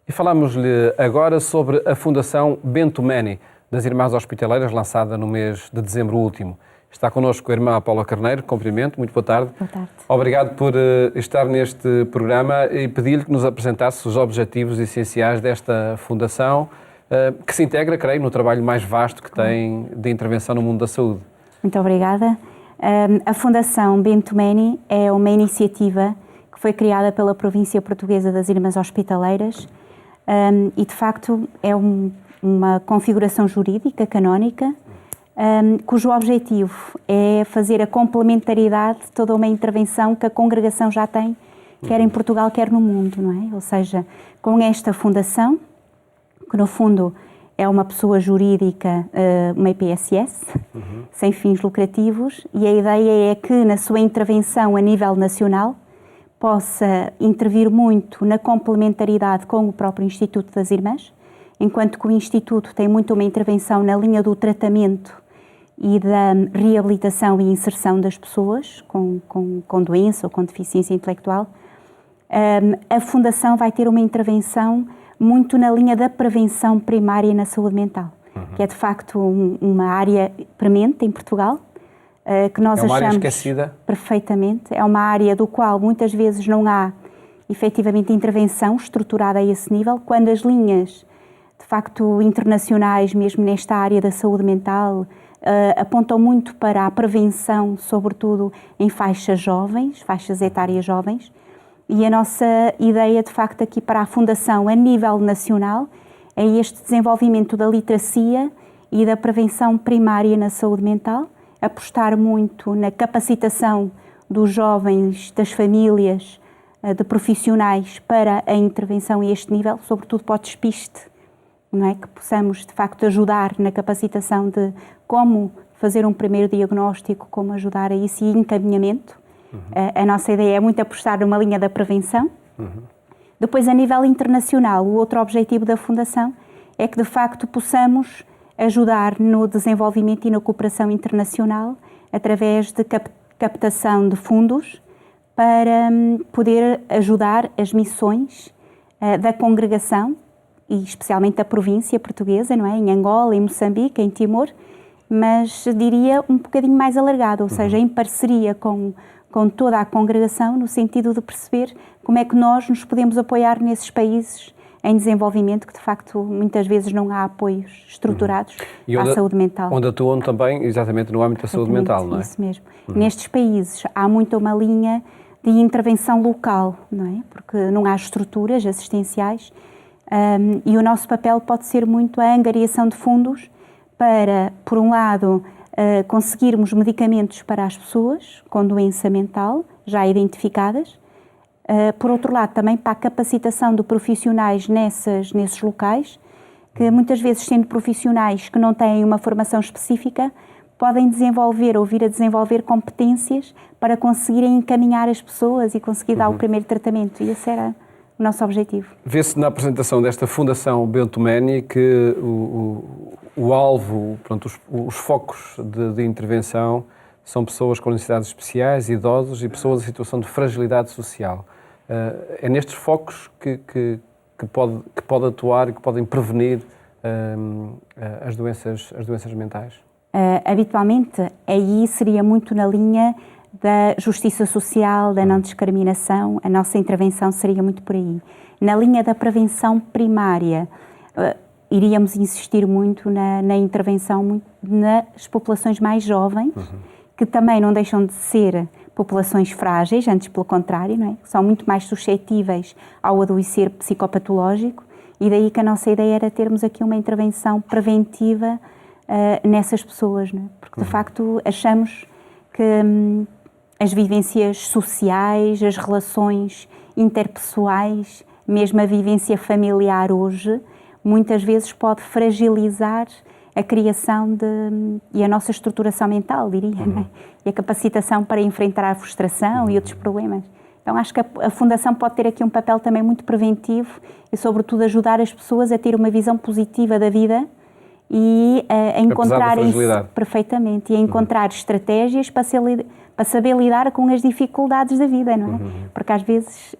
E falamos-lhe agora sobre a Fundação Bento Meni, das Irmãs Hospitaleiras, lançada no mês de dezembro último. Está connosco a irmã Paula Carneiro, cumprimento, muito boa tarde. Boa tarde. Obrigado por estar neste programa e pedir-lhe que nos apresentasse os objetivos essenciais desta Fundação, que se integra, creio, no trabalho mais vasto que tem de intervenção no mundo da saúde. Muito obrigada. A Fundação Bento Meni é uma iniciativa que foi criada pela província portuguesa das Irmãs Hospitaleiras e, de facto, é uma configuração jurídica canónica cujo objetivo é fazer a complementaridade de toda uma intervenção que a congregação já tem, quer em Portugal, quer no mundo, não é? Ou seja, com esta fundação, que no fundo é uma pessoa jurídica, uma IPSS, sem fins lucrativos, e a ideia é que na sua intervenção a nível nacional possa intervir muito na complementaridade com o próprio Instituto das Irmãs, enquanto que o Instituto tem muito uma intervenção na linha do tratamento e da reabilitação e inserção das pessoas com doença ou com deficiência intelectual. A Fundação vai ter uma intervenção muito na linha da prevenção primária na saúde mental, que é de facto uma área premente em Portugal, que nós achamos... É uma área esquecida? Perfeitamente. É uma área do qual muitas vezes não há efetivamente intervenção estruturada a esse nível, quando as linhas de facto internacionais, mesmo nesta área da saúde mental, apontam muito para a prevenção, sobretudo em faixas jovens, faixas etárias jovens, e a nossa ideia, de facto, aqui para a Fundação, a nível nacional, é este desenvolvimento da literacia e da prevenção primária na saúde mental, apostar muito na capacitação dos jovens, das famílias, de profissionais para a intervenção a este nível, sobretudo para o despiste, não é? Que possamos, de facto, ajudar na capacitação de como fazer um primeiro diagnóstico, como ajudar a isso e encaminhamento. A nossa ideia é muito apostar numa linha da prevenção. Depois, a nível internacional, o outro objetivo da Fundação é que, de facto, possamos ajudar no desenvolvimento e na cooperação internacional através de captação de fundos para poder ajudar as missões da congregação e especialmente da província portuguesa, não é? Em Angola, em Moçambique, em Timor, mas diria um bocadinho mais alargado, ou seja, em parceria com toda a congregação, no sentido de perceber como é que nós nos podemos apoiar nesses países em desenvolvimento, que de facto muitas vezes não há apoios estruturados à saúde mental. Onde atuam também exatamente no âmbito da saúde mental, não é? Isso mesmo. Nestes países há muito uma linha de intervenção local, não é? Porque não há estruturas assistenciais e o nosso papel pode ser muito a angariação de fundos para, por um lado, conseguirmos medicamentos para as pessoas com doença mental já identificadas, por outro lado também para a capacitação de profissionais nesses locais, que muitas vezes, sendo profissionais que não têm uma formação específica, podem desenvolver ou vir a desenvolver competências para conseguirem encaminhar as pessoas e conseguir dar o primeiro tratamento, e esse era o nosso objetivo. Vê-se na apresentação desta Fundação Bento Meni que o alvo, pronto, os focos de intervenção são pessoas com necessidades especiais, idosos e pessoas em situação de fragilidade social. É nestes focos que pode atuar e que podem prevenir as doenças mentais? Habitualmente, aí seria muito na linha da justiça social, da não discriminação, a nossa intervenção seria muito por aí. Na linha da prevenção primária, iríamos insistir muito na intervenção nas populações mais jovens, que também não deixam de ser populações frágeis, antes pelo contrário, não é? São muito mais suscetíveis ao adoecer psicopatológico, e daí que a nossa ideia era termos aqui uma intervenção preventiva nessas pessoas, não é? Porque de facto achamos que as vivências sociais, as relações interpessoais, mesmo a vivência familiar hoje, muitas vezes pode fragilizar a criação e a nossa estruturação mental, diria, não é? E a capacitação para enfrentar a frustração e outros problemas. Então acho que a Fundação pode ter aqui um papel também muito preventivo e, sobretudo, ajudar as pessoas a ter uma visão positiva da vida e a encontrar isso perfeitamente, e a encontrar estratégias para para saber lidar com as dificuldades da vida, não é? Porque às vezes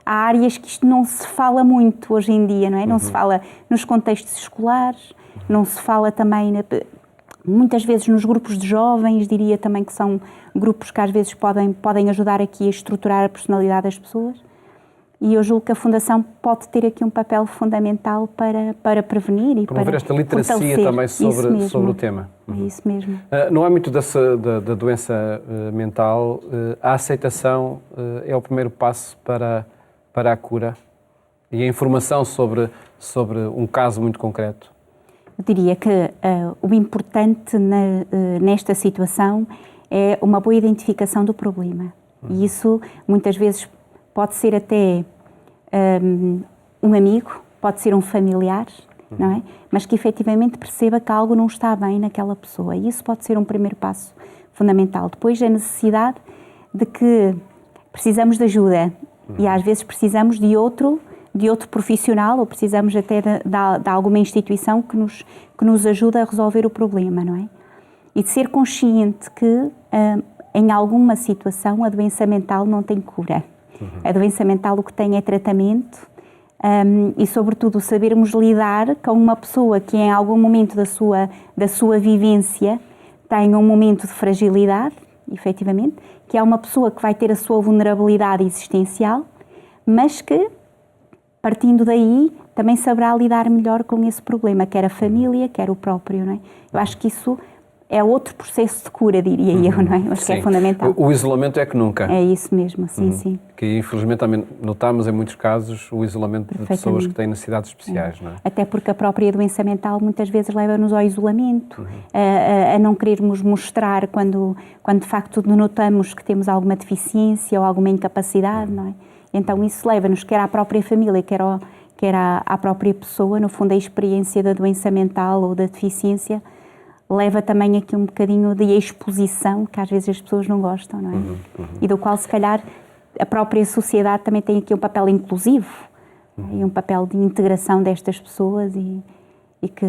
há áreas que isto não se fala muito hoje em dia, não é? Não se fala nos contextos escolares, não se fala também muitas vezes nos grupos de jovens, diria também que são grupos que às vezes podem ajudar aqui a estruturar a personalidade das pessoas. E eu julgo que a Fundação pode ter aqui um papel fundamental para prevenir e para promover esta literacia também sobre o tema. É isso mesmo. No âmbito da doença mental, a aceitação é o primeiro passo para a cura e a informação sobre um caso muito concreto. Eu diria que o importante nesta situação é uma boa identificação do problema. E isso, muitas vezes, pode ser até um amigo, pode ser um familiar, não é? Mas que efetivamente perceba que algo não está bem naquela pessoa. E isso pode ser um primeiro passo fundamental. Depois, a necessidade de que precisamos de ajuda e às vezes precisamos de outro profissional ou precisamos até de alguma instituição que nos ajude a resolver o problema, não é? E de ser consciente que em alguma situação a doença mental não tem cura. A doença mental o que tem é tratamento e, sobretudo, sabermos lidar com uma pessoa que em algum momento da sua vivência tem um momento de fragilidade, efetivamente, que é uma pessoa que vai ter a sua vulnerabilidade existencial, mas que, partindo daí, também saberá lidar melhor com esse problema, quer a família, quer o próprio, não é? Eu acho que isso é outro processo de cura, diria eu, não é? Mas que é fundamental. O isolamento é que nunca. É isso mesmo, sim. Que infelizmente também notamos em muitos casos o isolamento de pessoas que têm necessidades especiais, não é? Até porque a própria doença mental muitas vezes leva-nos ao isolamento, a não querermos mostrar quando de facto notamos que temos alguma deficiência ou alguma incapacidade, não é? Então isso leva-nos quer à própria família, quer à própria pessoa, no fundo a experiência da doença mental ou da deficiência leva também aqui um bocadinho de exposição que às vezes as pessoas não gostam, não é? E do qual se calhar a própria sociedade também tem aqui um papel inclusivo e um papel de integração destas pessoas e que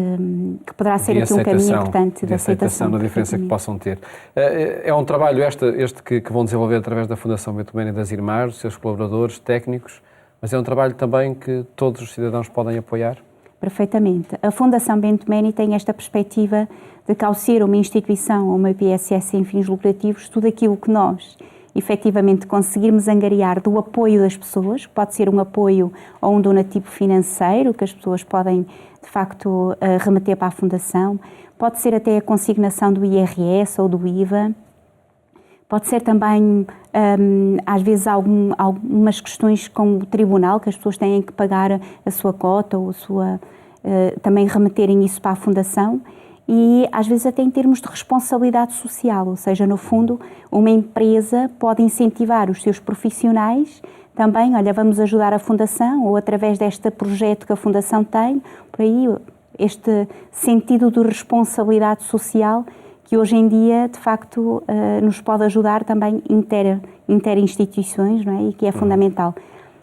poderá ser aqui um caminho importante de aceitação da diferença que possam ter. É um trabalho este que vão desenvolver através da Fundação Bento Meni e das Irmãs, dos seus colaboradores, técnicos, mas é um trabalho também que todos os cidadãos podem apoiar? Perfeitamente. A Fundação Bento Meni tem esta perspectiva de que, ao ser uma instituição ou uma PSS sem fins lucrativos, tudo aquilo que nós efetivamente conseguirmos angariar do apoio das pessoas, pode ser um apoio ou um donativo financeiro que as pessoas podem, de facto, remeter para a Fundação, pode ser até a consignação do IRS ou do IVA, pode ser também, às vezes, algumas questões com o tribunal, que as pessoas têm que pagar a sua cota ou também remeterem isso para a Fundação. E, às vezes, até em termos de responsabilidade social, ou seja, no fundo, uma empresa pode incentivar os seus profissionais também, olha, vamos ajudar a Fundação, ou através deste projeto que a Fundação tem, por aí, este sentido de responsabilidade social que hoje em dia, de facto, nos pode ajudar também interinstituições, não é? E que é fundamental.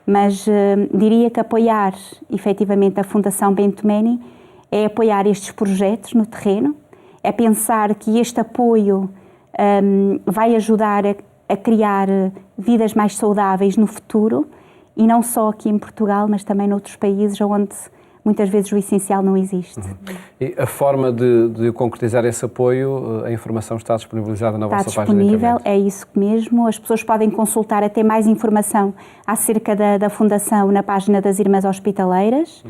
Mas diria que apoiar, efetivamente, a Fundação Bento Meni é apoiar estes projetos no terreno, é pensar que este apoio vai ajudar a criar vidas mais saudáveis no futuro, e não só aqui em Portugal, mas também noutros países onde muitas vezes o essencial não existe. E a forma de concretizar esse apoio, a informação está disponibilizada na vossa página de internet? Está disponível, é isso mesmo. As pessoas podem consultar até mais informação acerca da Fundação na página das Irmãs Hospitaleiras,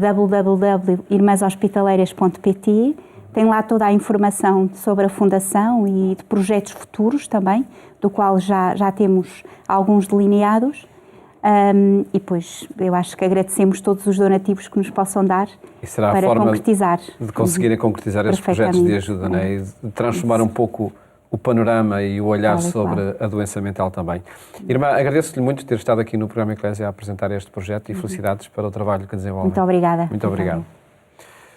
www.irmãshospitaleiras.pt. Tem lá toda a informação sobre a Fundação e de projetos futuros também, do qual já temos alguns delineados. E depois eu acho que agradecemos todos os donativos que nos possam dar para concretizar. De conseguirem concretizar esses projetos de ajuda, né? E de transformar um pouco o panorama e o olhar sobre a doença mental também. Irmã, agradeço-lhe muito ter estado aqui no programa Eclésia a apresentar este projeto e felicidades para o trabalho que desenvolve. Muito obrigada. Muito obrigado.